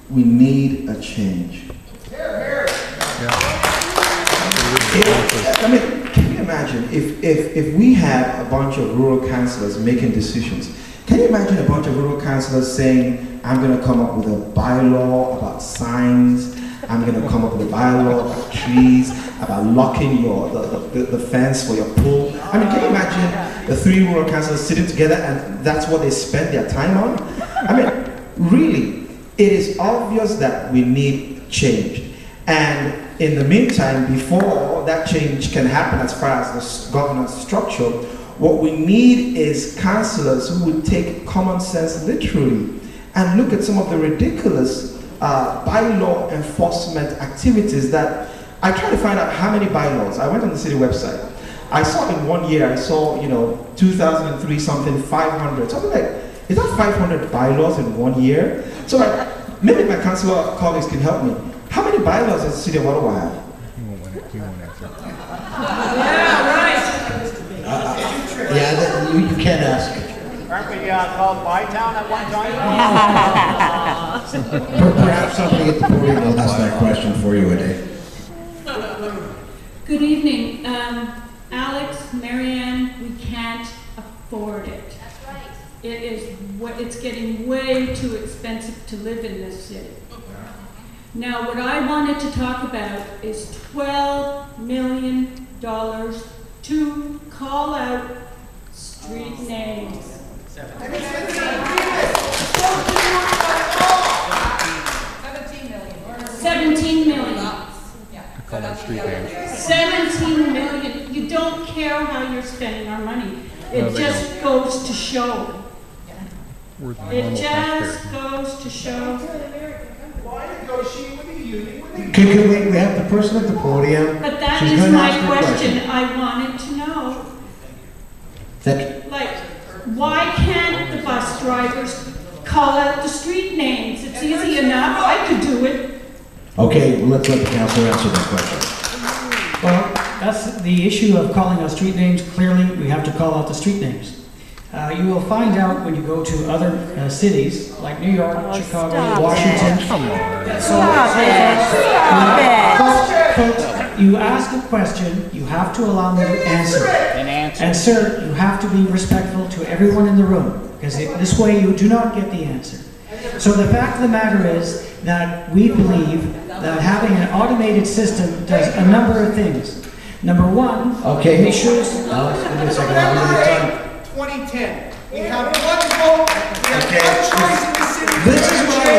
we need a change. I mean, can you imagine if we had a bunch of rural councillors making decisions? Can you imagine a bunch of rural councillors saying, I'm going to come up with a bylaw about signs, I'm going to come up with a bylaw about trees, about locking the fence for your pool? I mean, can you imagine the three rural councillors sitting together and that's what they spend their time on? I mean, really, it is obvious that we need change. And in the meantime, before that change can happen as far as the governance structure, what we need is councillors who would take common sense literally and look at some of the ridiculous bylaw enforcement activities that I tried to find out how many bylaws. I went on the city website. I saw in 1 year, I saw, 2003 something, 500, something like, is that 500 bylaws in 1 year? So maybe my councillor colleagues can help me. How many bylaws does the city of Ottawa have? He won't answer. Yeah, right. You can't ask. Aren't we called Bytown at one time? Perhaps somebody at the podium will ask that question for you, Ade. Good evening. Alex, Marianne, we can't afford it. That's right. It's getting way too expensive to live in this city. Now, what I wanted to talk about is $12 million to call out street names. 17 million. 17 million. Yeah. Call out street names. 17 million. You don't care how you're spending our money. It just goes to show. It just goes to show. Why negotiate with the union? Can we have the person at the podium? But that She's is gonna my ask her question. I wanted to know. Thank you. Like, why can't the bus drivers call out the street names? It's easy enough. I could do it. Okay, well, let's let the councillor answer that question. Well, that's the issue of calling out street names. Clearly, we have to call out the street names. You will find out when you go to other cities, like New York, Chicago, Washington. Folks, you ask a question, you have to allow me to answer. And sir, you have to be respectful to everyone in the room, because this way you do not get the answer. So the fact of the matter is that we believe that having an automated system does a number of things. Number one, okay, make sure... Alex, give me a second. I'll give you time. 2010. We have one vote. We have one choice in the city. This is what I